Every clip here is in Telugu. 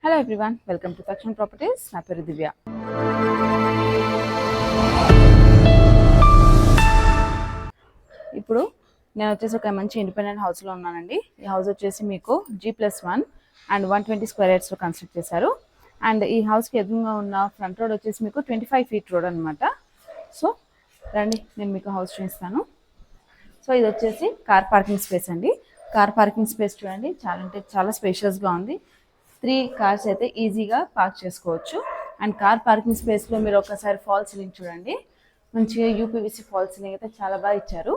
Hello everyone, welcome to Takshan properties. నా పేరు దివ్య. ఇప్పుడు నేను వచ్చేసి ఒక మంచి ఇండిపెండెంట్ హౌస్లో ఉన్నానండి. ఈ హౌస్ వచ్చేసి మీకు G+1 అండ్ 120 స్క్వేర్ యార్డ్స్లో కన్స్ట్రక్ట్ చేశారు. అండ్ ఈ హౌస్కి ఎదురుగా ఉన్న ఫ్రంట్ రోడ్ వచ్చేసి మీకు 25 ఫీట్ రోడ్ అనమాట. సో రండి, నేను మీకు హౌస్ చూపిస్తాను. సో ఇది వచ్చేసి కార్ పార్కింగ్ స్పేస్ అండి. కార్ పార్కింగ్ స్పేస్ చూడండి, చాలా అంటే చాలా స్పేషియస్గా ఉంది. 3 కార్స్ అయితే ఈజీగా పార్క్ చేసుకోవచ్చు. అండ్ కార్ పార్కింగ్ స్పేస్లో మీరు ఒకసారి ఫాల్ సీలింగ్ చూడండి, మంచిగా యూపీవీసీ ఫాల్ సీలింగ్ అయితే చాలా బాగా ఇచ్చారు.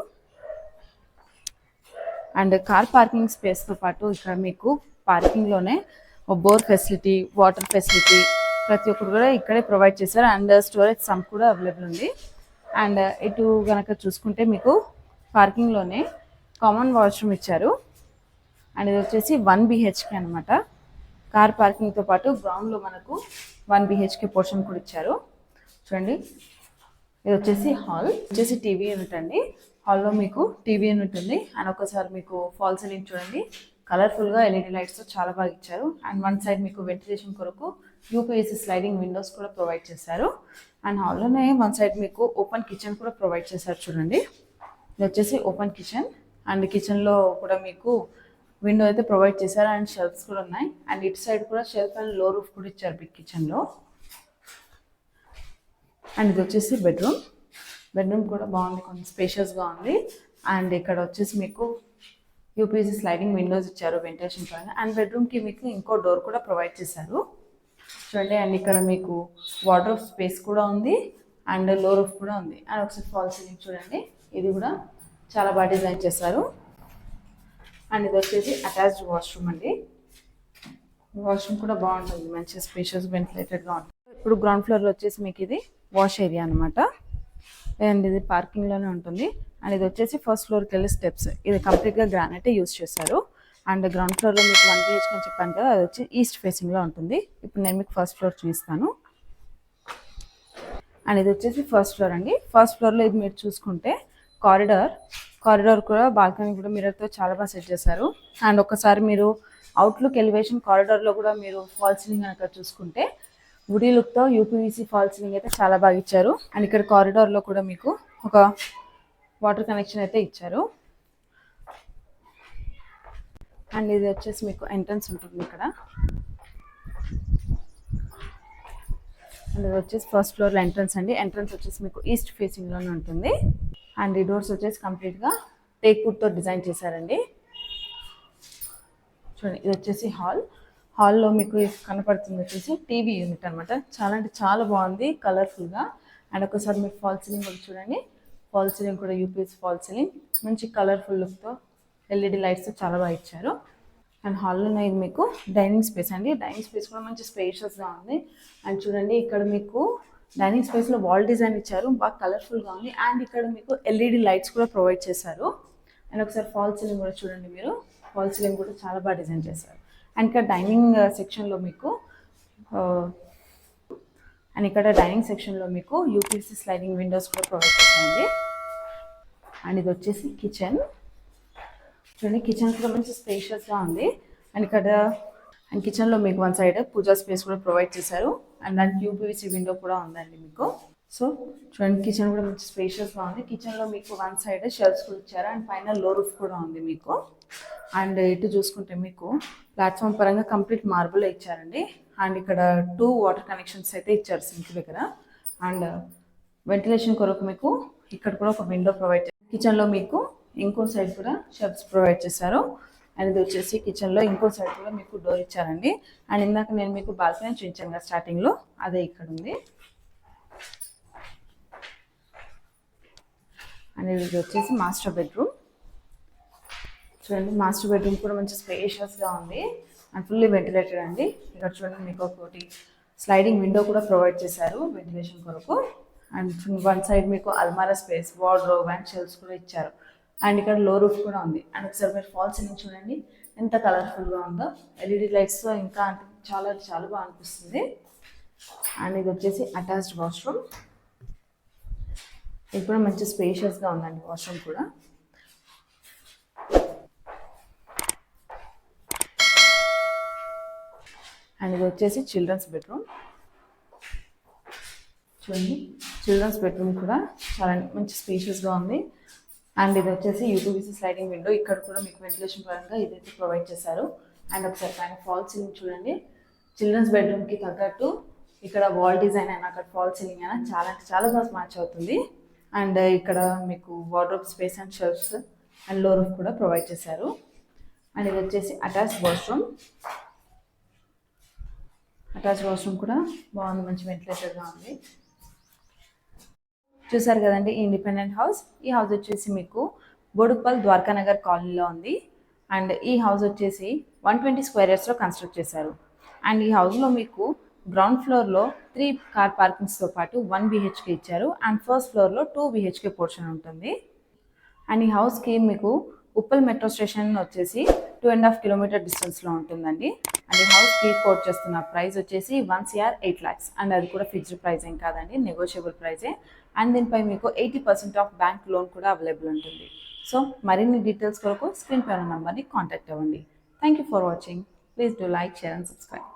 అండ్ కార్ పార్కింగ్ స్పేస్తో పాటు ఇక్కడ మీకు పార్కింగ్లోనే బోర్ ఫెసిలిటీ, వాటర్ ఫెసిలిటీ ప్రతి ఒక్కరు కూడా ఇక్కడే ప్రొవైడ్ చేశారు. అండ్ స్టోరేజ్ సంప్ కూడా అవైలబుల్ ఉంది. అండ్ ఇటు కనుక చూసుకుంటే మీకు పార్కింగ్లోనే కామన్ వాష్రూమ్ ఇచ్చారు. అండ్ ఇది వచ్చేసి 1 BHK అనమాట. కార్ పార్కింగ్తో పాటు గ్రౌండ్లో మనకు 1 BHK పోర్షన్ కూడా ఇచ్చారు. చూడండి, ఇది వచ్చేసి హాల్, వచ్చేసి టీవీ యూనిట్ అండి. హాల్లో మీకు టీవీ యూనిట్ ఉంది. అండ్ ఒకసారి మీకు ఫాల్ సీలింగ్ చూడండి, కలర్ఫుల్గా LED లైట్స్తో చాలా బాగా ఇచ్చారు. అండ్ వన్ సైడ్ మీకు వెంటిలేషన్ కొరకు యూపీఎస్సీ స్లైడింగ్ విండోస్ కూడా ప్రొవైడ్ చేశారు. అండ్ హాల్లోనే వన్ సైడ్ మీకు ఓపెన్ కిచెన్ కూడా ప్రొవైడ్ చేశారు. చూడండి, ఇది వచ్చేసి ఓపెన్ కిచెన్. అండ్ కిచెన్లో కూడా మీకు విండో అయితే ప్రొవైడ్ చేశారు. అండ్ షెల్ఫ్స్ కూడా ఉన్నాయి. అండ్ ఇటు సైడ్ కూడా షెల్ఫ్ అండ్ లో రూఫ్ కూడా ఇచ్చారు బిగ్ కిచెన్లో. అండ్ ఇది వచ్చేసి బెడ్రూమ్. బెడ్రూమ్ కూడా బాగుంది, కొంచెం స్పేషియస్గా ఉంది. అండ్ ఇక్కడ వచ్చేసి మీకు యూపీఎస్సీ స్లైడింగ్ విండోస్ ఇచ్చారు వెంటిలేషన్ పరంగా. అండ్ బెడ్రూమ్కి మీకు ఇంకో డోర్ కూడా ప్రొవైడ్ చేశారు. చూడండి, అండ్ ఇక్కడ మీకు వార్డ్రోబ్ స్పేస్ కూడా ఉంది. అండ్ లో రూఫ్ కూడా ఉంది. అండ్ ఒకసారి ఫాల్ సీలింగ్ చూడండి, ఇది కూడా చాలా బాగా డిజైన్ చేశారు. అండ్ ఇది వచ్చేసి అటాచ్డ్ వాష్రూమ్ అండి. వాష్రూమ్ కూడా బాగుంటుంది, మంచిగా స్పేషియస్ వెంటిలేటెడ్గా ఉంటుంది. ఇప్పుడు గ్రౌండ్ ఫ్లోర్లో వచ్చేసి మీకు ఇది వాష్ ఏరియా అనమాట. అండ్ ఇది పార్కింగ్లోనే ఉంటుంది. అండ్ ఇది వచ్చేసి ఫస్ట్ ఫ్లోర్కి వెళ్ళి స్టెప్స్. ఇది కంప్లీట్గా గ్రానైటే యూస్ చేశారు. అండ్ గ్రౌండ్ ఫ్లోర్లో మీకు 1 BHK అని చెప్పాను కదా, అది వచ్చి ఈస్ట్ ఫేసింగ్లో ఉంటుంది. ఇప్పుడు నేను మీకు ఫస్ట్ ఫ్లోర్ చూపిస్తాను. అండ్ ఇది వచ్చేసి ఫస్ట్ ఫ్లోర్ అండి. ఫస్ట్ ఫ్లోర్లో ఇది మీరు చూసుకుంటే కారిడార్ కూడా బాల్కనీ కూడా మిర్రర్తో చాలా బాగా సెట్ చేశారు. అండ్ ఒకసారి మీరు అవుట్లుక్ ఎలివేషన్ కారిడార్లో కూడా మీరు ఫాల్ సీలింగ్ కనుక చూసుకుంటే వుడీ లుక్తో యూపీవీసీ ఫాల్ సీలింగ్ అయితే చాలా బాగా ఇచ్చారు. అండ్ ఇక్కడ కారిడార్లో కూడా మీకు ఒక వాటర్ కనెక్షన్ అయితే ఇచ్చారు. అండ్ ఇది వచ్చేసి మీకు ఎంట్రన్స్ ఉంటుంది ఇక్కడ. అండ్ ఇది వచ్చేసి ఫస్ట్ ఫ్లోర్లో ఎంట్రన్స్ అండి. ఎంట్రన్స్ వచ్చేసి మీకు ఈస్ట్ ఫేసింగ్లోనే ఉంటుంది. అండ్ ఈ డోర్స్ వచ్చేసి కంప్లీట్గా టేక్ వుడ్తో డిజైన్ చేశారండి. చూడండి, ఇది వచ్చేసి హాల్లో మీకు కనపడుతుంది వచ్చేసి టీవీ యూనిట్ అనమాట. చాలా అంటే చాలా బాగుంది, కలర్ఫుల్గా. అండ్ ఒకసారి మీరు ఫాల్ సీలింగ్ కూడా చూడండి, ఫాల్ సీలింగ్ కూడా యూపీఎస్ ఫాల్ సీలింగ్, మంచి కలర్ఫుల్ లుక్తో LED లైట్స్తో చాలా బాగా ఇచ్చారు. అండ్ హాల్లోనే ఇది మీకు డైనింగ్ స్పేస్ అండి. డైనింగ్ స్పేస్ కూడా మంచి స్పేషియస్గా ఉంది. అండ్ చూడండి, ఇక్కడ మీకు డైనింగ్ స్పేస్లో వాల్ డిజైన్ ఇచ్చారు, బాగా కలర్ఫుల్గా ఉంది. అండ్ ఇక్కడ మీకు LED లైట్స్ కూడా ప్రొవైడ్ చేశారు. అండ్ ఒకసారి ఫాల్ సీలింగ్ కూడా చూడండి, మీరు ఫాల్ సీలింగ్ కూడా చాలా బాగా డిజైన్ చేశారు. అండ్ ఇక్కడ డైనింగ్ సెక్షన్లో మీకు యూపీఎస్సీ స్లైడింగ్ విండోస్ కూడా ప్రొవైడ్ చేశారండి. అండ్ ఇది వచ్చేసి కిచెన్. చూడండి, కిచెన్ కూడా మంచి స్పేషియస్గా ఉంది. అండ్ కిచెన్లో మీకు వన్ సైడ్ పూజా స్పేస్ కూడా ప్రొవైడ్ చేశారు. అండ్ దానికి యూపీవీసీ విండో కూడా ఉందండి మీకు. సో చూడండి, కిచెన్ కూడా మంచి స్పేషియస్గా ఉంది. కిచెన్లో మీకు వన్ సైడ్ షెల్ఫ్స్ కూడా ఇచ్చారు. అండ్ పైన లో రూఫ్ కూడా ఉంది మీకు. అండ్ ఇటు చూసుకుంటే మీకు ప్లాట్ఫామ్ పరంగా కంప్లీట్ మార్బుల్ ఇచ్చారండి. అండ్ ఇక్కడ 2 వాటర్ కనెక్షన్స్ అయితే ఇచ్చారు సింక్ దగ్గర. అండ్ వెంటిలేషన్ కొరకు మీకు ఇక్కడ కూడా ఒక విండో ప్రొవైడ్ చేశారు. కిచెన్లో మీకు ఇంకో సైడ్ కూడా షెల్ఫ్స్ ప్రొవైడ్ చేశారు. అండ్ ఇది వచ్చేసి కిచెన్లో ఇంకో సైడ్ కూడా మీకు డోర్ ఇచ్చారండి. అండ్ ఇందాక నేను మీకు బాల్కనీ చూపించాను కదా స్టార్టింగ్లో, అదే ఇక్కడ ఉంది. అండ్ ఇది వచ్చేసి మాస్టర్ బెడ్రూమ్. చూడండి, మాస్టర్ బెడ్రూమ్ కూడా మంచి స్పేషియస్గా ఉంది అండ్ ఫుల్లీ వెంటిలేటెడ్ అండి. ఇక్కడ చూడండి, మీకు ఒకటి స్లైడింగ్ విండో కూడా ప్రొవైడ్ చేశారు వెంటిలేషన్ కొరకు. అండ్ వన్ సైడ్ మీకు అల్మారా స్పేస్, వార్డ్రోబ్ అండ్ షెల్ఫ్స్ కూడా ఇచ్చారు. అండ్ ఇక్కడ లో రూఫ్ కూడా ఉంది. అండ్ ఒకసారి మీరు ఫాల్ సీలింగ్ చూడండి, ఎంత కలర్ఫుల్గా ఉందో. LED లైట్స్తో ఇంకా అంటే చాలా చాలా బాగా అనిపిస్తుంది. అండ్ ఇది వచ్చేసి అటాచ్డ్ వాష్రూమ్. ఇది కూడా మంచి స్పేషియస్గా ఉందండి వాష్రూమ్ కూడా. అండ్ ఇది వచ్చేసి చిల్డ్రన్స్ బెడ్రూమ్. చూడండి, చిల్డ్రన్స్ బెడ్రూమ్ కూడా చాలా మంచి స్పేషియస్గా ఉంది. అండ్ ఇది వచ్చేసి యూపీవీసీ స్లైడింగ్ విండో. ఇక్కడ కూడా మీకు వెంటిలేషన్ పరంగా ఇదైతే ప్రొవైడ్ చేశారు. అండ్ ఒకసారి పైన ఫాల్ సీలింగ్ చూడండి, చిల్డ్రన్స్ బెడ్రూమ్కి తగ్గట్టు ఇక్కడ వాల్ డిజైన్ అయినా అక్కడ ఫాల్ సీలింగ్ అయినా చాలా అంటే చాలా బాగా మ్యాచ్ అవుతుంది. అండ్ ఇక్కడ మీకు wardrobe space and shelves and లో రూఫ్ కూడా ప్రొవైడ్ చేశారు. అండ్ ఇది వచ్చేసి అటాచ్ వాష్రూమ్. అటాచ్ వాష్రూమ్ కూడా బాగుంది, మంచి వెంటిలేటెడ్గా ఉంది. చూసారు కదండి ఈ ఇండిపెండెంట్ హౌస్. ఈ హౌస్ వచ్చేసి మీకు బోడుప్పల్ ద్వారకానగర్ కాలనీలో ఉంది. అండ్ ఈ హౌస్ వచ్చేసి 120 స్క్వేర్ యార్డ్స్లో కన్స్ట్రక్ట్ చేశారు. అండ్ ఈ హౌస్లో మీకు గ్రౌండ్ ఫ్లోర్లో 3 కార్ పార్కింగ్స్తో పాటు 1 BHK ఇచ్చారు. అండ్ ఫస్ట్ ఫ్లోర్లో 2 BHK పోర్షన్ ఉంటుంది. అండ్ ఈ హౌస్కి మీకు ఉప్పల్ మెట్రో స్టేషన్ వచ్చేసి 2.5 కిలోమీటర్ డిస్టెన్స్లో ఉంటుందండి. అండ్ ఈ హౌస్కి కోట్ చేస్తున్న ప్రైస్ వచ్చేసి 1 CR 8 lakhs. అండ్ అది కూడా ఫిక్స్డ్ ప్రైస్ ఏం కాదండి, నెగోషియబుల్ ప్రైజే. అండ్ దీనిపై మీకు 80% ఆఫ్ బ్యాంక్ లోన్ కూడా అవైలబుల్ ఉంటుంది. సో మరిన్ని డీటెయిల్స్ కొరకు స్క్రీన్ పైన నంబర్ని కాంటాక్ట్ అవ్వండి. Thank you for watching. Please do like, share and subscribe.